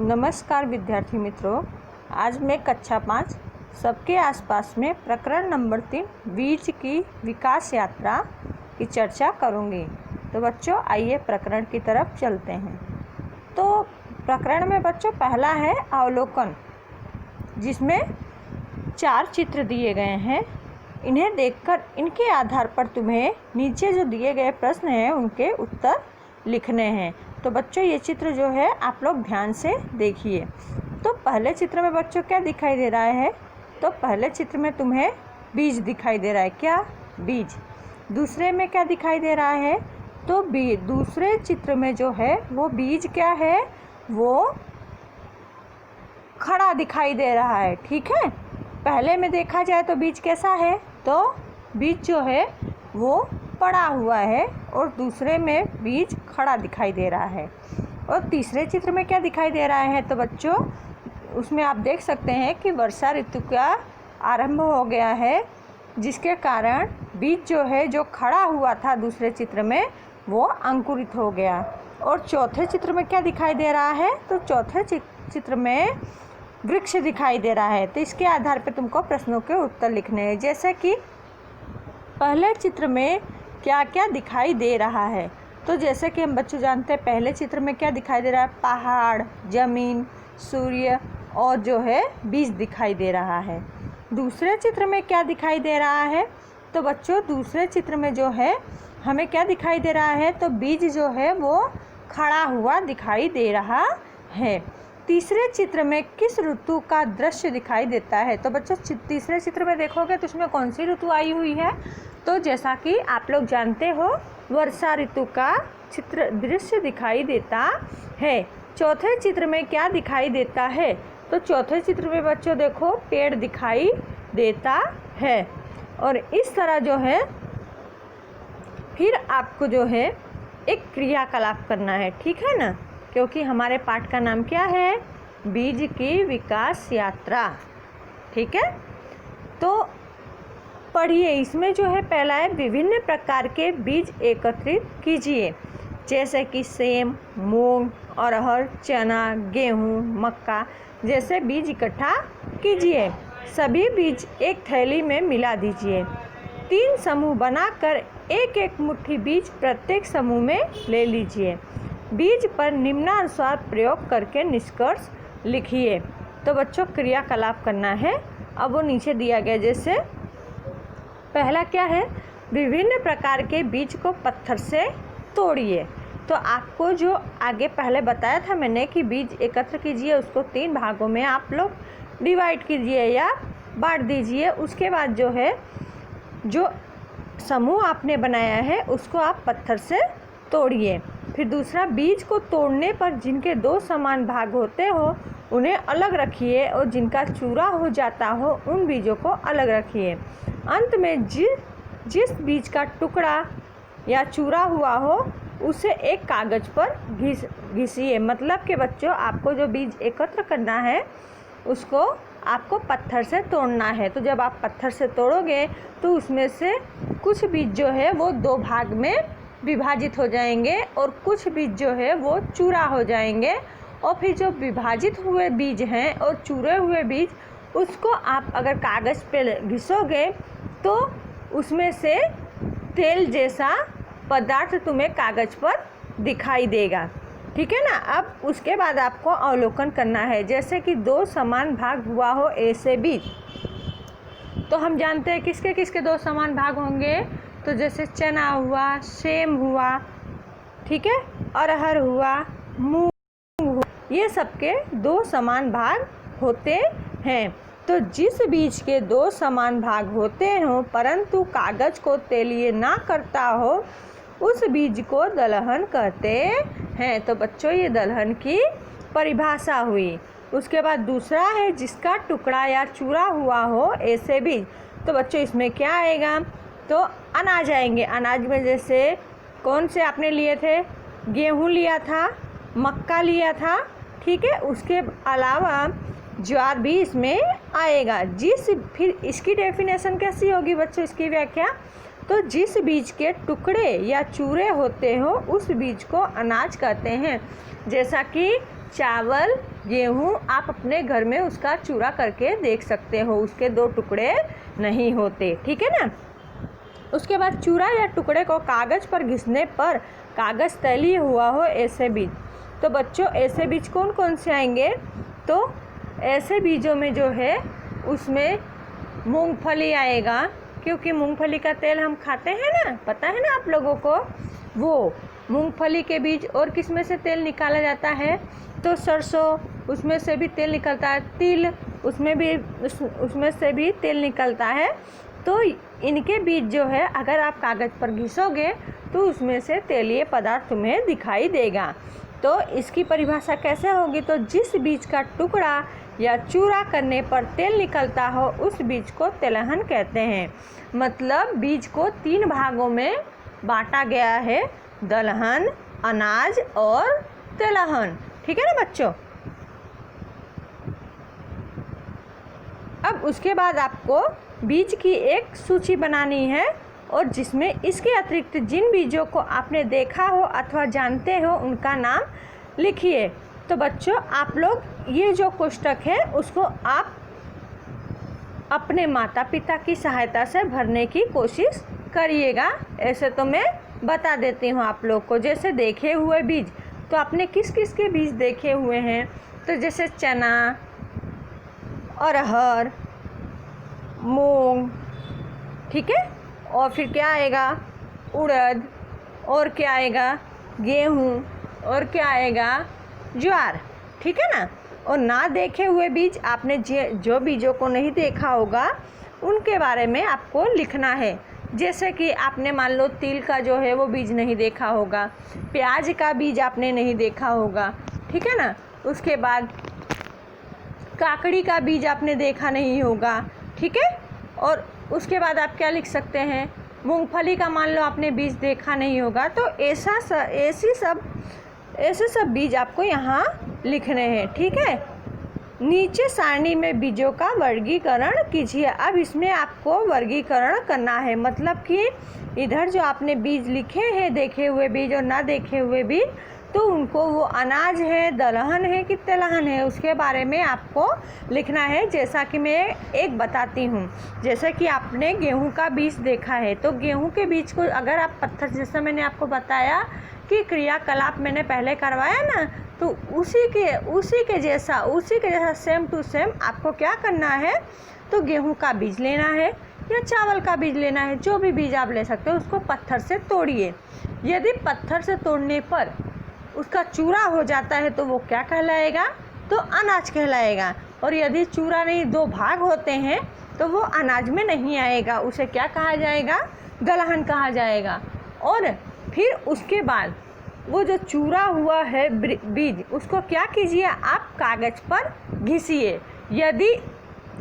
नमस्कार विद्यार्थी मित्रों, आज मैं कक्षा 5 सबके आसपास में प्रकरण नंबर 3 बीज की विकास यात्रा की चर्चा करूंगी। तो बच्चों आइए प्रकरण की तरफ चलते हैं। तो प्रकरण में बच्चों पहला है अवलोकन, जिसमें 4 चित्र दिए गए हैं। इन्हें देखकर इनके आधार पर तुम्हें नीचे जो दिए गए प्रश्न हैं उनके उत्तर लिखने हैं। तो बच्चों ये चित्र जो है आप लोग ध्यान से देखिए। तो पहले चित्र में बच्चों क्या दिखाई दे रहा है? तो पहले चित्र में तुम्हें बीज दिखाई दे रहा है। क्या? बीज। दूसरे में क्या दिखाई दे रहा है? तो दूसरे चित्र में जो है वो बीज क्या है? वो खड़ा दिखाई दे रहा है। ठीक है, पहले में देखा जाए तो बीज कैसा है? तो बीज जो है वो पड़ा हुआ है और दूसरे में बीज खड़ा दिखाई दे रहा है। और तीसरे चित्र में क्या दिखाई दे रहा है? तो बच्चों उसमें आप देख सकते हैं कि वर्षा ऋतु का आरंभ हो गया है, जिसके कारण बीज जो है जो खड़ा हुआ था दूसरे चित्र में वो अंकुरित हो गया। और चौथे चित्र में क्या दिखाई दे रहा है? तो चौथे चित्र में वृक्ष दिखाई दे रहा है। तो इसके आधार पर तुमको प्रश्नों के उत्तर लिखने हैं। जैसे कि पहले चित्र में क्या क्या दिखाई दे रहा है? तो जैसे कि हम बच्चों जानते हैं पहले चित्र में क्या दिखाई दे रहा है? पहाड़, ज़मीन, सूर्य और जो है बीज दिखाई दे रहा है। दूसरे चित्र में क्या दिखाई दे रहा है? तो बच्चों दूसरे चित्र में जो है हमें क्या दिखाई दे रहा है? तो बीज जो है वो खड़ा हुआ दिखाई दे रहा है। तीसरे चित्र में किस ऋतु का दृश्य दिखाई देता है? तो बच्चों तीसरे चित्र में देखोगे तो उसमें कौन सी ऋतु आई हुई है? तो जैसा कि आप लोग जानते हो वर्षा ऋतु का दृश्य दिखाई देता है। चौथे चित्र में क्या दिखाई देता है? तो चौथे चित्र में बच्चों देखो पेड़ दिखाई देता है। और इस तरह जो है फिर आपको जो है एक क्रियाकलाप करना है। ठीक है ना, क्योंकि हमारे पाठ का नाम क्या है? बीज की विकास यात्रा। ठीक है, तो पढ़िए। इसमें जो है पहला है विभिन्न प्रकार के बीज एकत्रित कीजिए, जैसे कि सेम, मूंग, अरहर, चना, गेहूँ, मक्का जैसे बीज इकट्ठा कीजिए। सभी बीज एक थैली में मिला दीजिए। 3 समूह बनाकर एक एक मुट्ठी बीज प्रत्येक समूह में ले लीजिए। बीज पर निम्नानुसार प्रयोग करके निष्कर्ष लिखिए। तो बच्चों क्रियाकलाप करना है। अब वो नीचे दिया गया, जैसे पहला क्या है? विभिन्न प्रकार के बीज को पत्थर से तोड़िए। तो आपको जो आगे पहले बताया था मैंने कि बीज एकत्र कीजिए, उसको 3 भागों में आप लोग डिवाइड कीजिए या बांट दीजिए। उसके बाद जो है जो समूह आपने बनाया है उसको आप पत्थर से तोड़िए। फिर दूसरा, बीज को तोड़ने पर जिनके 2 समान भाग होते हो उन्हें अलग रखिए और जिनका चूरा हो जाता हो उन बीजों को अलग रखिए। अंत में जिस बीज का टुकड़ा या चूरा हुआ हो उसे एक कागज़ पर घिसिए। मतलब कि बच्चों आपको जो बीज एकत्र करना है उसको आपको पत्थर से तोड़ना है। तो जब आप पत्थर से तोड़ोगे तो उसमें से कुछ बीज जो है वो 2 भाग में विभाजित हो जाएंगे और कुछ बीज जो है वो चूरा हो जाएंगे। और फिर जो विभाजित हुए बीज हैं और चूरे हुए बीज, उसको आप अगर कागज़ पे घिसोगे तो उसमें से तेल जैसा पदार्थ तुम्हें कागज़ पर दिखाई देगा। ठीक है ना। अब उसके बाद आपको अवलोकन करना है, जैसे कि 2 समान भाग हुआ हो ऐसे बीज। तो हम जानते हैं किसके किसके 2 समान भाग होंगे? तो जैसे चना हुआ, सेम हुआ, ठीक है, अरहर हुआ, मूंग हुआ, ये सबके 2 समान भाग होते हैं। तो जिस बीज के 2 समान भाग होते हों परंतु कागज़ को तेलीय ना करता हो उस बीज को दलहन कहते हैं। तो बच्चों ये दलहन की परिभाषा हुई। उसके बाद दूसरा है जिसका टुकड़ा या चूरा हुआ हो ऐसे बीज। तो बच्चों इसमें क्या आएगा? तो अनाज आएंगे। अनाज में जैसे कौन से आपने लिए थे? गेहूँ लिया था, मक्का लिया था, ठीक है। उसके अलावा ज्वार भी इसमें आएगा। फिर इसकी डेफिनेशन कैसी होगी बच्चों, इसकी व्याख्या? तो जिस बीज के टुकड़े या चूरे होते हो उस बीज को अनाज कहते हैं। जैसा कि चावल, गेहूँ आप अपने घर में उसका चूरा करके देख सकते हो, उसके 2 टुकड़े नहीं होते, ठीक है ना। उसके बाद चूरा या टुकड़े को कागज़ पर घिसने पर कागज़ तैलीय हुआ हो ऐसे बीज। तो बच्चों ऐसे बीज कौन कौन से आएंगे? तो ऐसे बीजों में जो है उसमें मूंगफली आएगा, क्योंकि मूंगफली का तेल हम खाते हैं ना, पता है ना आप लोगों को। वो मूंगफली के बीज। और किस में से तेल निकाला जाता है? तो सरसों, उसमें से भी तेल निकलता है। तिल, उसमें से भी तेल निकलता है। तो इनके बीज जो है अगर आप कागज़ पर घिसोगे तो उसमें से तेलीय पदार्थ तुम्हें दिखाई देगा। तो इसकी परिभाषा कैसे होगी? तो जिस बीज का टुकड़ा या चूरा करने पर तेल निकलता हो उस बीज को तेलहन कहते हैं। मतलब बीज को 3 भागों में बांटा गया है, दलहन, अनाज और तेलहन, ठीक है ना बच्चों। अब उसके बाद आपको बीज की एक सूची बनानी है और जिसमें इसके अतिरिक्त जिन बीजों को आपने देखा हो अथवा जानते हो उनका नाम लिखिए। तो बच्चों आप लोग ये जो कोष्टक है उसको आप अपने माता पिता की सहायता से भरने की कोशिश करिएगा। ऐसे तो मैं बता देती हूँ आप लोग को। जैसे देखे हुए बीज, तो आपने किस किस के बीज देखे हुए हैं? तो जैसे चना, अरहर, मूंग, ठीक है। और फिर क्या आएगा? उड़द। और क्या आएगा? गेहूँ। और क्या आएगा? ज्वार, ठीक है ना। और ना देखे हुए बीज, आपने जो बीजों को नहीं देखा होगा उनके बारे में आपको लिखना है। जैसे कि आपने मान लो तिल का जो है वो बीज नहीं देखा होगा, प्याज का बीज आपने नहीं देखा होगा, ठीक है ना। उसके बाद काकड़ी का बीज आपने देखा नहीं होगा, ठीक है। और उसके बाद आप क्या लिख सकते हैं? मूंगफली का मान लो आपने बीज देखा नहीं होगा। तो ऐसे सब बीज आपको यहाँ लिखने हैं, ठीक है। नीचे सारणी में बीजों का वर्गीकरण कीजिए। अब इसमें आपको वर्गीकरण करना है, मतलब कि इधर जो आपने बीज लिखे हैं, देखे हुए बीज और ना देखे हुए बीज, तो उनको वो अनाज है, दलहन है कि तेलहन है, उसके बारे में आपको लिखना है। जैसा कि मैं एक बताती हूँ, जैसे कि आपने गेहूं का बीज देखा है, तो गेहूं के बीज को अगर आप पत्थर, जैसा मैंने आपको बताया कि क्रियाकलाप मैंने पहले करवाया ना, तो उसी के जैसा सेम टू सेम आपको क्या करना है? तो गेहूं का बीज लेना है या चावल का बीज लेना है, जो भी बीज आप ले सकते हो, उसको पत्थर से तोड़िए। यदि पत्थर से तोड़ने पर उसका चूरा हो जाता है तो वो क्या कहलाएगा? तो अनाज कहलाएगा। और यदि चूरा नहीं, 2 भाग होते हैं, तो वो अनाज में नहीं आएगा, उसे क्या कहा जाएगा? दलहन कहा जाएगा। और फिर उसके बाद वो जो चूरा हुआ है बीज, उसको क्या कीजिए? आप कागज़ पर घिसिए। यदि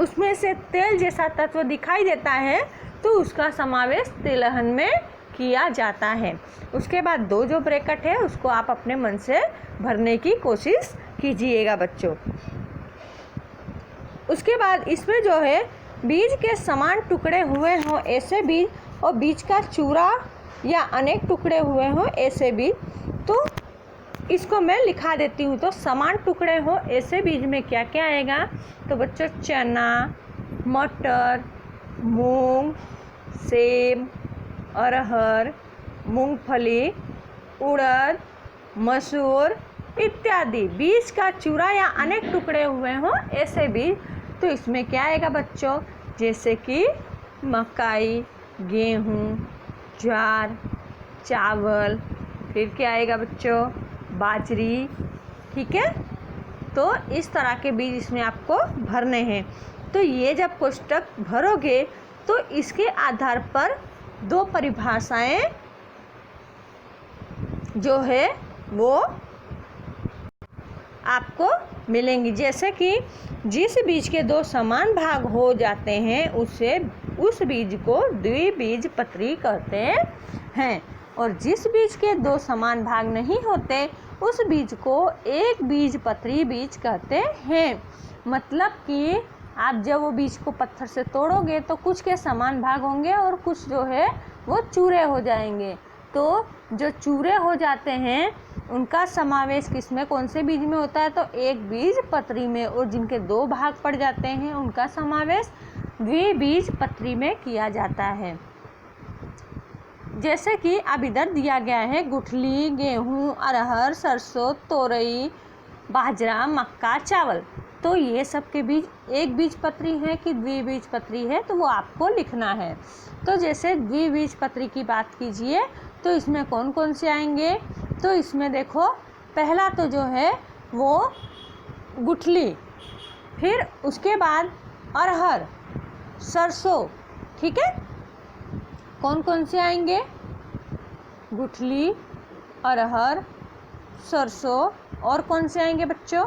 उसमें से तेल जैसा तत्व दिखाई देता है तो उसका समावेश तिलहन में किया जाता है। उसके बाद 2 जो ब्रैकेट है उसको आप अपने मन से भरने की कोशिश कीजिएगा बच्चों। उसके बाद इसमें जो है बीज के समान टुकड़े हुए हों ऐसे बीज, और बीज का चूरा या अनेक टुकड़े हुए हों ऐसे बीज, तो इसको मैं लिखा देती हूँ। तो समान टुकड़े हो ऐसे बीज में क्या क्या आएगा? तो बच्चों चना, मटर, मूंग, सेब, अरहर, मूंगफली, उड़द, मसूर इत्यादि। बीज का चूरा या अनेक टुकड़े हुए हों ऐसे बीज, तो इसमें क्या आएगा बच्चों? जैसे कि मकई, गेहूँ, ज्वार, चावल, फिर क्या आएगा बच्चों? बाजरी, ठीक है। तो इस तरह के बीज इसमें आपको भरने हैं। तो ये जब कोष्टक भरोगे तो इसके आधार पर 2 परिभाषाएं जो है वो आपको मिलेंगी। जैसे कि जिस बीज के 2 समान भाग हो जाते हैं उस बीज को द्विबीजपत्री कहते हैं, और जिस बीज के 2 समान भाग नहीं होते उस बीज को एक बीजपत्री बीज कहते हैं। मतलब कि आप जब वो बीज को पत्थर से तोड़ोगे तो कुछ के समान भाग होंगे और कुछ जो है वो चूरे हो जाएंगे। तो जो चूरे हो जाते हैं उनका समावेश किसमें, कौन से बीज में होता है, तो एक बीज पत्री में, और जिनके 2 भाग पड़ जाते हैं उनका समावेश द्विबीजपत्री में किया जाता है। जैसे कि अब इधर दिया गया है गुठली, गेहूँ, अरहर, सरसों, तोरई, बाजरा, मक्का, चावल। तो ये सब के बीज एक बीजपत्री है कि द्विबीजपत्री है, तो वो आपको लिखना है। तो जैसे द्विबीजपत्री की बात कीजिए तो इसमें कौन कौन से आएंगे, तो इसमें देखो पहला तो जो है वो गुठली, फिर उसके बाद अरहर, सरसों, ठीक है। कौन कौन से आएंगे, गुठली, अरहर, सरसों, और कौन से आएंगे बच्चों,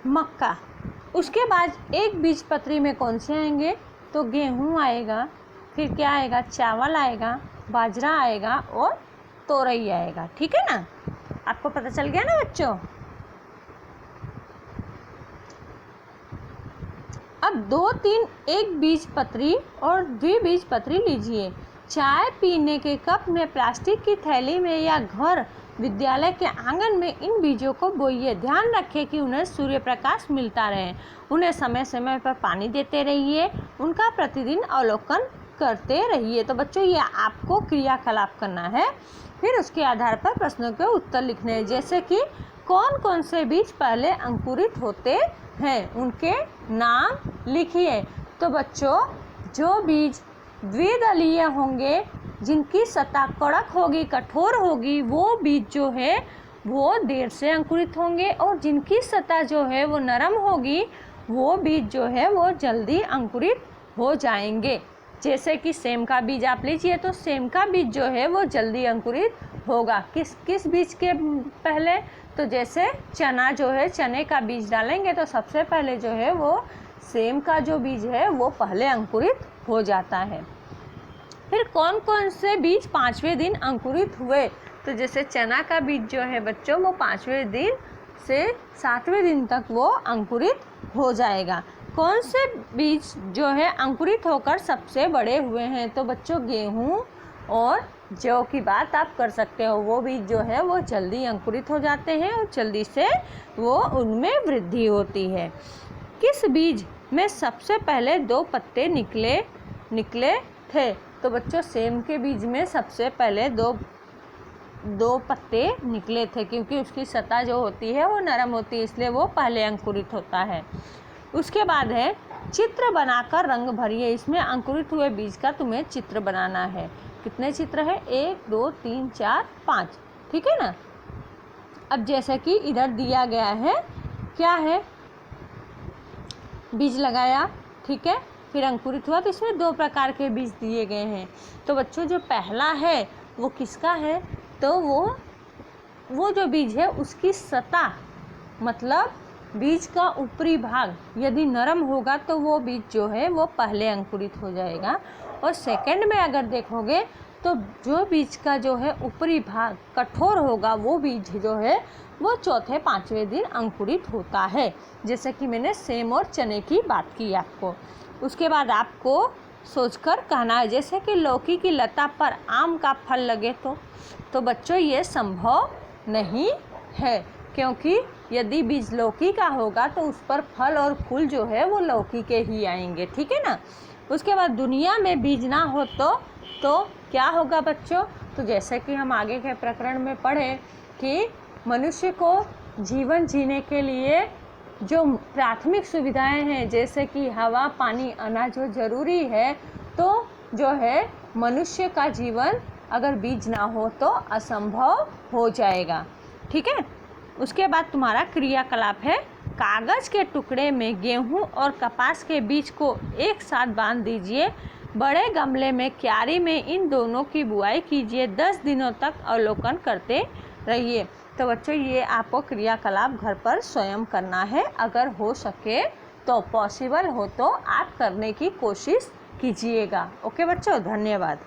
मक्का। उसके बाद एक बीजपत्री में कौन से आएंगे, तो गेहूँ आएगा, फिर क्या आएगा, चावल आएगा, बाजरा आएगा और तोरई आएगा, ठीक है ना। आपको पता चल गया ना बच्चों। अब 2, 3 एक बीजपत्री और द्विबीजपत्री लीजिए। चाय पीने के कप में, प्लास्टिक की थैली में या घर विद्यालय के आंगन में इन बीजों को बोइए। ध्यान रखें कि उन्हें सूर्य प्रकाश मिलता रहे। उन्हें समय समय पर पानी देते रहिए। उनका प्रतिदिन अवलोकन करते रहिए। तो बच्चों ये आपको क्रियाकलाप करना है, फिर उसके आधार पर प्रश्नों के उत्तर लिखने हैं। जैसे कि कौन कौन से बीज पहले अंकुरित होते हैं, उनके नाम लिखिए। तो बच्चों जो बीज द्विदलीय होंगे, जिनकी सतह कड़क होगी, कठोर होगी, वो बीज जो है वो देर से अंकुरित होंगे, और जिनकी सतह जो है वो नरम होगी, वो बीज जो है वो जल्दी अंकुरित हो जाएंगे। जैसे कि सेम का बीज आप लीजिए, तो सेम का बीज जो है वो जल्दी अंकुरित होगा। किस बीज के पहले, तो जैसे चना जो है, चने का बीज डालेंगे तो सबसे पहले जो है वो सेम का जो बीज है वो पहले अंकुरित हो जाता है। फिर कौन कौन से बीज 5वें दिन अंकुरित हुए, तो जैसे चना का बीज जो है बच्चों वो 5वें दिन से 7वें दिन तक वो अंकुरित हो जाएगा। कौन से बीज जो है अंकुरित होकर सबसे बड़े हुए हैं, तो बच्चों गेहूँ और जौ की बात आप कर सकते हो। वो बीज जो है वो जल्दी अंकुरित हो जाते हैं और जल्दी से वो उनमें वृद्धि होती है। किस बीज में सबसे पहले 2 पत्ते निकले थे, तो बच्चों सेम के बीज में सबसे पहले दो पत्ते निकले थे, क्योंकि उसकी सतह जो होती है वो नरम होती है, इसलिए वो पहले अंकुरित होता है। उसके बाद है चित्र बनाकर रंग भरिए। इसमें अंकुरित हुए बीज का तुम्हें चित्र बनाना है। कितने चित्र है, 1, 2, 3, 4, 5, ठीक है ना। अब जैसे कि इधर दिया गया है, क्या है, बीज लगाया, ठीक है, फिर अंकुरित हुआ, तो इसमें 2 प्रकार के बीज दिए गए हैं। तो बच्चों जो पहला है वो किसका है, तो वो जो बीज है उसकी सतह, मतलब बीज का ऊपरी भाग यदि नरम होगा तो वो बीज जो है वो पहले अंकुरित हो जाएगा। और सेकंड में अगर देखोगे तो जो बीज का जो है ऊपरी भाग कठोर होगा, वो बीज जो है वो 4, 5वें दिन अंकुरित होता है। जैसे कि मैंने सेम और चने की बात की आपको। उसके बाद आपको सोचकर कहना है, जैसे कि लौकी की लता पर आम का फल लगे तो बच्चों ये संभव नहीं है, क्योंकि यदि बीज लौकी का होगा तो उस पर फल और फूल जो है वो लौकी के ही आएंगे, ठीक है ना। उसके बाद दुनिया में बीज ना हो तो क्या होगा बच्चों, तो जैसे कि हम आगे के प्रकरण में पढ़े कि मनुष्य को जीवन जीने के लिए जो प्राथमिक सुविधाएं हैं, जैसे कि हवा, पानी, अनाज जो जरूरी है, तो जो है मनुष्य का जीवन अगर बीज ना हो तो असंभव हो जाएगा, ठीक है। उसके बाद तुम्हारा क्रियाकलाप है, कागज़ के टुकड़े में गेहूं और कपास के बीज को एक साथ बांध दीजिए। बड़े गमले में क्यारी में इन दोनों की बुआई कीजिए। 10 दिनों तक अवलोकन करते रहिए। तो बच्चों ये आपको क्रियाकलाप घर पर स्वयं करना है। अगर हो सके तो, पॉसिबल हो तो आप करने की कोशिश कीजिएगा। ओके बच्चों, धन्यवाद।